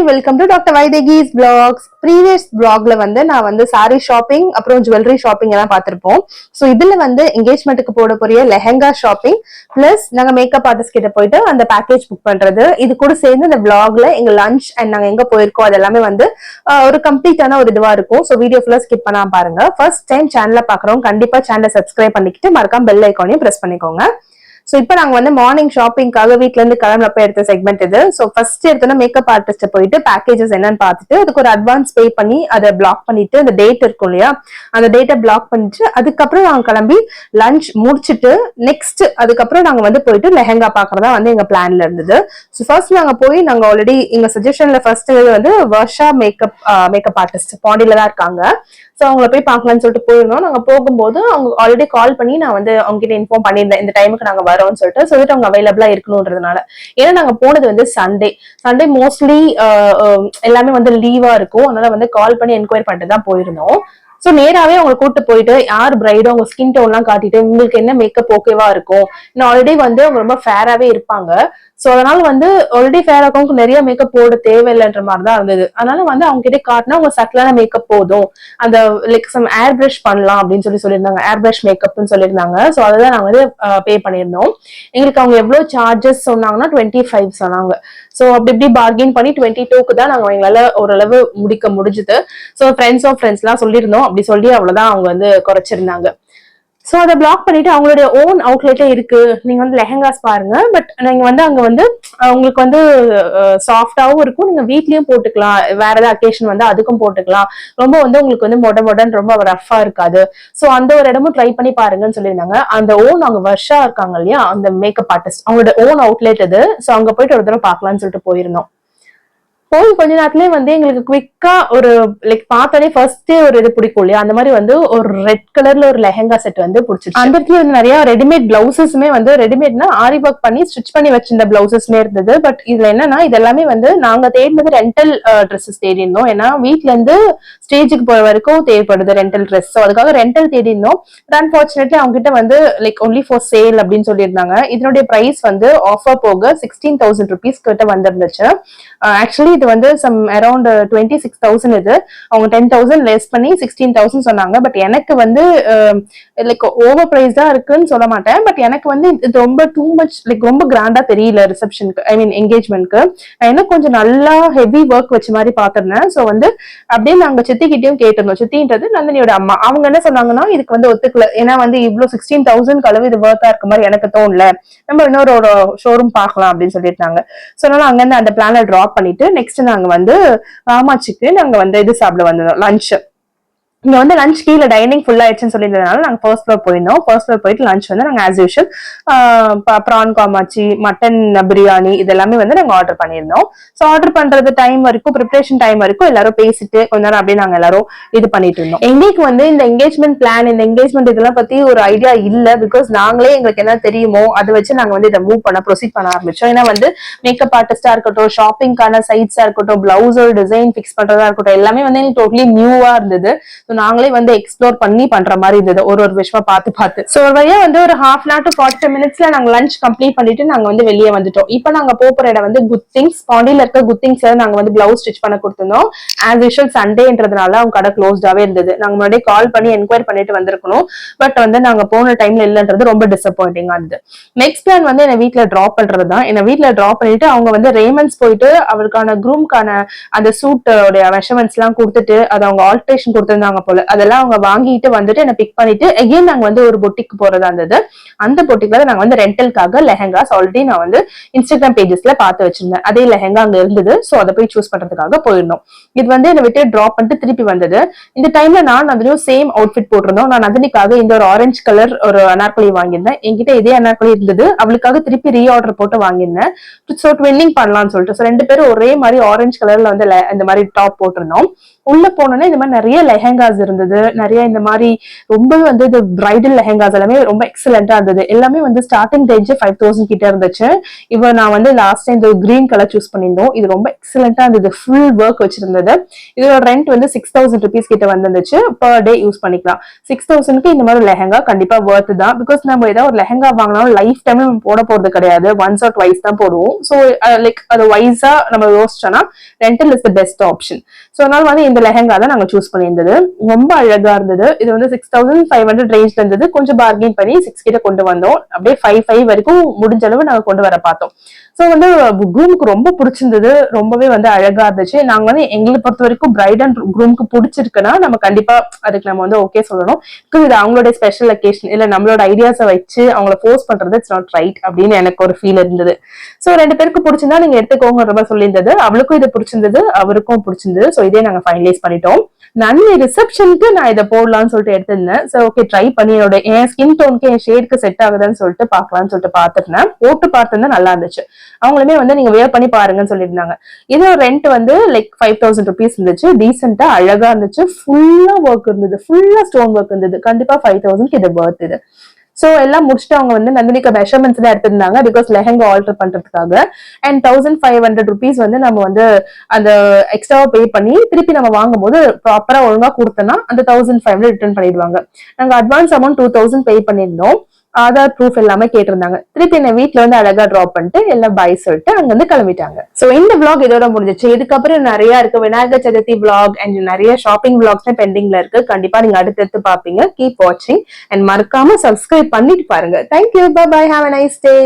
Welcome to doctor Vaidehi's vlogs. Previous vlogல வந்து நான் வந்து சாரி ஷாப்பிங் அப்புறம் ஜுவல்லரி ஷாப்பிங் எல்லாம் பார்த்திருப்போம். ஸோ இதுல வந்து என்கேஜ்மெண்ட்டுக்கு போட போறிய லெஹங்கா ஷாப்பிங் பிளஸ் நாங்க மேக்கப் ஆர்டிஸ்ட் கிட்ட போயிட்டு அந்த பேக்கேஜ் புக் பண்றது, இது கூட சேர்ந்து இந்த vlogல எங்க லஞ்ச் அண்ட் நாங்க எங்க போயிருக்கோம் அது எல்லாமே வந்து ஒரு கம்ப்ளீட்டான ஒரு இதுவா இருக்கும். ஸோ வீடியோ ஃபுல்லா ஸ்கிப் பண்ணாம பாருங்க. ஃபர்ஸ்ட் டைம் சேனலை பாக்குறோம் கண்டிப்பா சேனலை சப்ஸ்கிரைப் பண்ணிக்கிட்டு மறக்காம பெல் ஐக்கானையும் பிரஸ் பண்ணிக்கோங்க. சோ இப்போ நாங்க வந்து மார்னிங் ஷாப்பிங்காக வீட்ல இருந்து கிளம்புறப்ப எடுத்த செக்மெண்ட் இது. சோ ஃபர்ஸ்ட் எடுத்தோன்னா மேக்கப் ஆர்டிஸ்ட் போயிட்டு பேக்கேஜஸ் என்னன்னு பார்த்துட்டு அதுக்கு ஒரு அட்வான்ஸ் பே பண்ணி அதை பிளாக் பண்ணிட்டு அந்த டேட் இருக்கும் இல்லையா அந்த டேட்டை பிளாக் பண்ணிட்டு அதுக்கப்புறம் நாங்க கிளம்பி லஞ்ச் முடிச்சுட்டு நெக்ஸ்ட் அதுக்கப்புறம் நாங்க வந்து போயிட்டு லெஹங்கா பாக்குறதா வந்து எங்க பிளான்ல இருந்தது. ஸோ ஃபர்ஸ்ட் நாங்க போய் நாங்க ஆல்ரெடி எங்க சஜஷன்ல ஃபர்ஸ்ட் வந்து வர்ஷா மேக்கப் ஆர்டிஸ்ட் பாண்டியில தான் இருக்காங்க. ஸோ அவங்கள போய் பார்க்கலாம்னு சொல்லிட்டு போயிருந்தோம். நாங்க போகும்போது அவங்க ஆல்ரெடி கால் பண்ணி நான் வந்து அவங்க கிட்ட இன்ஃபார்ம் பண்ணியிருந்தேன் இந்த டைமுக்கு நாங்க வரோம்னு சொல்லிட்டு அவங்க அவைலபிளா இருக்கணும்ன்றதுனால. ஏன்னா நாங்க போனது வந்து சண்டே மோஸ்ட்லி எல்லாமே வந்து லீவா இருக்கும். அதனால வந்து கால் பண்ணி என்கொயரி பண்ணிட்டு தான் போயிருந்தோம். சோ நேராவே அவங்க கூட்டு போயிட்டு யார் பிரைடோ அவங்க ஸ்கின் டோன் எல்லாம் காட்டிட்டு உங்களுக்கு என்ன மேக்கப் ஓகேவா இருக்கும். ஆல்ரெடி வந்து அவங்க ரொம்ப ஃபேராவே இருப்பாங்க. சோ அதனால வந்து ஆல்ரெடி ஃபேர் இருக்கவங்க நிறைய மேக்கப் போட தேவையில்லைன்ற மாதிரிதான் இருந்தது. அதனால வந்து அவங்க கிட்ட காட்டினா அவங்க சட்டிலான மேக்கப் போதும், அந்த லைக் சம் ஏர் பிரஷ் பண்ணலாம் அப்படின்னு சொல்லியிருந்தாங்க. ஏர் பிரஷ் மேக்கப்னு சொல்லியிருந்தாங்க. சோ அதான் நாங்க வந்து பே பண்ணியிருந்தோம். எங்களுக்கு அவங்க எவ்வளவு சார்ஜஸ் சொன்னாங்கன்னா 25 சொன்னாங்க. சோ அப்படி இப்படி பார்கெயின் பண்ணி 22க்கு தான் நாங்க எங்களால ஓரளவு முடிக்க முடிஞ்சுது. சோ ஃப்ரெண்ட்ஸ் எல்லாம் சொல்லியிருந்தோம். அப்படி சொல்லி அவ்வளவுதான் அவங்க வந்து குறைச்சிருந்தாங்க. சோ அதை பிளாக் பண்ணிட்டு அவங்களுடைய ஓன் அவுட்லெட்டே இருக்கு. நீங்க வந்து லெஹங்காஸ் பாருங்க. பட் நீங்க வந்து அங்க வந்து உங்களுக்கு வந்து சாஃப்டாவும் இருக்கும். நீங்க வீட்லயும் போட்டுக்கலாம். வேற ஏதாவது அக்கேஷன் வந்து அதுக்கும் போட்டுக்கலாம். ரொம்ப வந்து உங்களுக்கு வந்து மொடன்னு ரொம்ப ரஃபா இருக்காது. சோ அந்த ஒரு இடமும் ட்ரை பண்ணி பாருங்கன்னு சொல்லியிருந்தாங்க. அந்த ஓன் அவங்க வர்ஷா இருக்காங்க இல்லையா அந்த மேக்கப் ஆர்டிஸ்ட் அவங்களோட ஓன் அவுட்லெட் இது. சோ அங்க போயிட்டு ஒரு தடவை பார்க்கலாம்னு சொல்லிட்டு போயிருந்தோம். போய் கொஞ்ச நேரத்துலயே வந்து எங்களுக்கு குவிக்கா ஒரு லைக் பார்த்தோன்னே ஃபர்ஸ்ட் ஒரு இது பிடிக்கும் இல்லையா அந்த மாதிரி வந்து ஒரு ரெட் கலர்ல ஒரு லெஹங்கா செட் வந்து பிடிச்சிருச்சு. அந்த இடத்துல வந்து நிறைய ரெடிமேட் பிளவுசஸ்மே வந்து ரெடிமேட்னா ஆரி ஒர்க் பண்ணி ஸ்டிச் பண்ணி வச்சிருந்த பிளவுசஸ்மே இருந்தது. பட் இதுல என்னன்னா இது எல்லாமே வந்து நாங்க தேடினது ரெண்டல் ட்ரெஸ்ஸஸ் தேடி இருந்தோம். ஏன்னா வீட்ல இருந்து ஸ்டேஜுக்கு போற வரைக்கும் தேவைப்படுது ரெண்டல் ட்ரெஸ். ஸோ அதுக்காக ரெண்டல் தேடி இருந்தோம். பட் அன்பார்ச்சுனேட்லி அவங்க கிட்ட வந்து லைக் ஒன்லி ஃபார் சேல் அப்படின்னு சொல்லியிருந்தாங்க. இதனுடைய பிரைஸ் வந்து ஆஃபர் போக 16,000 rupees கிட்ட வந்திருந்துச்சு. ஆக்சுவலி இது வந்து சம் அரௌண்ட் 26,000 இது. அவங்க 10,000 லெஸ் பண்ணி 16,000 சொன்னாங்க. பட் எனக்கு வந்து லைக் ஓவர் பிரைஸ் தான் இருக்குன்னு சொல்ல மாட்டேன். பட் எனக்கு வந்து இது ரொம்ப டூ மச் லைக் ரொம்ப கிராண்டா தெரியல ரிசப்ஷனுக்கு ஐ மீன் என்கேஜ்மெண்ட்க்கு. எனக்கு கொஞ்சம் நல்லா ஹெவி ஒர்க் வச்ச மாதிரி பாத்திருந்தேன். ஸோ வந்து அப்படியே நாங்க சித்திக்கிட்டையும் கேட்டிருந்தோம். சித்தின்றது நந்தினியோட அம்மா. அவங்க என்ன சொன்னாங்கன்னா இதுக்கு வந்து ஒத்துக்கல. ஏன்னா வந்து இவ்வளவு 16,000 அளவு இது ஒர்த்தா இருக்க மாதிரி எனக்கு தோணல. நம்ம இன்னொரு ஒரு ஷோரூம் பார்க்கலாம் அப்படின்னு சொல்லியிருந்தாங்க. ஸோ அதனால அங்கிருந்து அந்த பிளான டிராப் பண்ணிட்டு நெக்ஸ்ட் நாங்க வந்து காமாட்சிக்கு நாங்க வந்து இது சாப்பிட வந்தோம் லஞ்ச். இங்க வந்து லஞ்ச் கீழே டைனிங் ஃபுல் ஆயிடுச்சுன்னு சொல்லியிருந்ததுனால நாங்க ஃபர்ஸ்ட் ஃப்ளோர் போயிருந்தோம். ஃபர்ஸ்ட் ஃப்ளோர் போயிட்டு லஞ்ச் வந்து நாங்க as usual prawn Kamatchi mutton biryani இது எல்லாமே வந்து நாங்க ஆர்டர் பண்ணியிருந்தோம். ஸோ ஆர்டர் பண்றது டைம் வரைக்கும் ப்ரிப்பரேஷன் டைம் வரைக்கும் எல்லாரும் பேசிட்டு கொஞ்ச நேரம் அப்படியே நாங்க எல்லாரும் இது பண்ணிட்டு இருந்தோம். எங்களுக்கு வந்து இந்த என்கேஜ்மெண்ட் பிளான் இந்த என்கேஜ்மெண்ட் இதெல்லாம் பத்தி ஒரு ஐடியா இல்ல. பிகாஸ் நாங்களே எங்களுக்கு என்ன தெரியுமோ அதை வச்சு நாங்க வந்து இதை மூவ் பண்ண ப்ரொசீட் பண்ண ஆரம்பிச்சோம். ஏன்னா வந்து மேக்கப் ஆர்டிஸ்டா இருக்கட்டும், ஷாப்பிங்கான சைட்ஸா இருக்கட்டும், பிளவுஸோட டிசைன் பிக்ஸ் பண்றதா இருக்கட்டும், எல்லாமே வந்து எங்களுக்கு டோட்டலி நியூவா இருந்தது. நாங்களே வந்து எக்ஸ்ப்ளோர் பண்ணி பண்ற மாதிரி இருந்தது ஒரு விஷயமா பார்த்து. சோ ஒரு வழியா வந்து ஒரு half an hour to 45 minutesல நாங்க லஞ்ச் கம்ப்ளீட் பண்ணிட்டு நாங்க வந்து வெளியே வந்துட்டோம். இப்போ நாங்க போற இடம் வந்து குட் திங்ஸ். பாண்டியில இருக்க குட் திங்ஸ்ல நாங்க வந்து பிளவுஸ் ஸ்டிச் பண்ண கொடுத்திருந்தோம். ஆஸ் யூஷுவல் சண்டேன்றதுனால அவங்க கடை க்ளோஸ்டாவே இருந்தது. நாங்க முன்னாடியே கால் பண்ணி என்கொயரி பண்ணிட்டு வந்திருக்கணும். பட் வந்து நாங்க போன டைம்ல இல்லன்றது ரொம்ப டிசப்பாயிண்டிங்கா இருந்தது. நெக்ஸ்ட் பிளான் வந்து என்ன வீட்டுல டிராப் பண்றதுதான். என்ன வீட்டுல டிராப் பண்ணிட்டு அவங்க வந்து ரேமண்ட்ஸ் போயிட்டு அவருக்கான குரூம்கான அந்த சூட்டோட மெஷர்மெண்ட்ஸ் எல்லாம் கொடுத்துட்டு அதை அவங்க ஆல்ட்ரேஷன் கொடுத்திருந்தாங்க போல. அதெல்லாம் அவங்க வாங்கிட்டு வந்துட்டு என்ன பிக் பண்ணிட்டு எகைன் நாங்க வந்து ஒரு பொட்டிக்கு போறதா இருந்தது. அந்த பொட்டிக்கு நாங்க வந்து ரெண்டலுக்காக லெஹங்காஸ் ஆல்ரெடி நான் வந்து இன்ஸ்டாகிராம் பேஜஸ்ல பார்த்து வச்சிருந்தேன். அதே லெஹங்கா அங்க இருந்தது. சோ அதை போய் சூஸ் பண்றதுக்காக போயிருந்தோம். இது வந்து என்ன விட்டு டிராப் பண்ணிட்டு திருப்பி வந்தது. இந்த டைம்ல நான் நந்தினியும் சேம் அவுட்ஃபிட் போட்டிருந்தோம். நான் நந்தினிக்காக இந்த ஒரு ஆரஞ்சு கலர் ஒரு அனார்கலி வாங்கியிருந்தேன். என்கிட்ட இதே அனார்கலி இருந்தது. அவளுக்காக திருப்பி ரீஆர்டர் போட்டு வாங்கியிருந்தேன். சோ ட்வின்னிங் பண்ணலாம்னு சொல்லிட்டு ரெண்டு பேரும் ஒரே மாதிரி ஆரஞ்சு கலர்ல வந்து இந்த மாதிரி டாப் போட்டிருந்தோம். உள்ள போனோன்னா இந்த மாதிரி நிறைய லெஹெங்காஸ் இருந்தது, நிறைய இந்த மாதிரி ரொம்பவே வந்து இது பிரைடல் லெஹெங்காஸ் எல்லாமே ரொம்ப எக்ஸலண்டா இருந்தது. எல்லாமே வந்து ஸ்டார்டிங் ரேஞ்ச் 5000 கிட்ட இருந்துச்சு. இப்போ நான் வந்து லாஸ்ட் டைம் இந்த கிரீன் கலர் சூஸ் பண்ணியிருந்தோம். இது ரொம்ப எக்ஸலண்டா இருந்தது, ஃபுல் ஒர்க் வச்சிருந்தது. இதோட ரெண்ட் வந்து 6000 ருபீஸ் கிட்ட வந்துருந்துச்சு. பர் டே யூஸ் பண்ணிக்கலாம். 6000க்கு இந்த மாதிரி லெஹெங்கா கண்டிப்பா ஒர்த் தான். பிகாஸ் நம்ம ஏதாவது ஒரு லெஹெங்கா வாங்கினாலும் லைஃப் டைம் நம்ம போட போறது கிடையாது, ஒன்ஸ் ஆர் ட்வைஸ் தான் போடுவோம். ஸோ லைக் அது வைஸா நம்ம யோசிச்சோம்னா rental is the best option. So அதனால வந்து இந்த லெஹெங்கா தான் நாங்க சூஸ் பண்ணியிருந்தது. ரொம்ப அழகா இருந்தது. இது வந்து 6500 ரேஞ்ச்ல இருந்தது. கொஞ்சம் பார்கெயின் பண்ணி 6 கிட்ட கொண்டு வந்தோம். அப்படியே 5 வரைக்கும் முடிஞ்ச அளவு நாங்க கொண்டு வர பார்த்தோம். ஸோ வந்து குரூமுக்கு ரொம்ப பிடிச்சிருந்தது, ரொம்பவே வந்து அழகா இருந்துச்சு. நாங்க வந்து எங்களை பொறுத்த வரைக்கும் பிரைட் அண்ட் குரூமுக்கு பிடிச்சிருக்குன்னா நம்ம கண்டிப்பா அதுக்கு நம்ம வந்து ஓகே சொல்லணும். இது அவங்களோட ஸ்பெஷல் அக்கேஷன், இல்ல நம்மளோட ஐடியாஸை வச்சு அவங்கள ஃபோர்ஸ் பண்றது இட்ஸ் நாட் ரைட் அப்படின்னு எனக்கு ஒரு ஃபீல் இருந்தது. ஸோ 2 பேருக்கு பிடிச்சிருந்தா நீங்க எடுத்துக்கோங்க ரொம்ப சொல்லியிருந்தது. அவளுக்கும் இது பிடிச்சிருந்தது, அவருக்கும் பிடிச்சிருந்தது. ஸோ இதே நாங்க ஃபைனலைஸ் பண்ணிட்டோம். நன்றி ரிசப்ஷனுக்கு நான் இதை போடலாம்னு சொல்லிட்டு எடுத்திருந்தேன். ஸோ ஓகே ட்ரை பண்ணி என்னோட என் ஸ்கின் டோனுக்கு என் ஷேடுக்கு செட் ஆகுதுன்னு சொல்லிட்டு பாக்கலாம்னு சொல்லிட்டு பாத்துருந்தேன். போட்டு பார்த்திருந்தா நல்லா இருந்துச்சு. அவங்களுமே வந்து நீங்க வேர் பண்ணி பாருங்கன்னு சொல்லியிருந்தாங்க. இதோட ரெண்ட் வந்து லைக் 5000 ருபீஸ் இருந்துச்சு. டீசென்டா அழகா இருந்துச்சு. ஃபுல்லா ஒர்க் இருந்தது, ஃபுல்லா ஸ்டோன் ஒர்க் இருந்தது. கண்டிப்பா 5000 இது ஒர்த் இது. சோ எல்லாம் முடிச்சுட்டு அவங்க வந்து நந்தினிக்கு மெஷர்மெண்ட்ஸ் தான் எடுத்திருந்தாங்க, பிகாஸ் லெஹங்கா ஆல்டர் பண்றதுக்காக. அண்ட் 1500 ருபீஸ் வந்து நம்ம வந்து அந்த எக்ஸ்ட்ராவா பே பண்ணி திருப்பி நம்ம வாங்கும் போது ப்ராப்பரா ஒழுங்கா கொடுத்தோம்னா அந்த 1500 ரிட்டர்ன் பண்ணிடுவாங்க. நாங்க அட்வான்ஸ் அமௌண்ட் 2000 பே பண்ணிருந்தோம். ஆதார் ப்ரூஃப் எல்லாமே கேட்டிருந்தாங்க. திருப்பி என்ன வீட்டுல வந்து அழகா டிராப் பண்ணிட்டு எல்லாம் பாய் சொல்லிட்டு அங்க இருந்து கிளம்பிட்டாங்க. சோ இந்த vlog இதோட முடிஞ்சிச்சு. இதுக்கப்புறம் நிறைய இருக்கு, விநாயகர் சதுர்த்தி vlog அண்ட் நிறைய ஷாப்பிங் vlogs பெண்டிங்ல இருக்கு. கண்டிப்பா நீங்க அடுத்தடுத்து பாப்பீங்க. கீப் வாட்சிங் அண்ட் மறக்காம சப்ஸ்கிரைப் பண்ணிட்டு பாருங்க. Thank you, bye bye, have a nice day.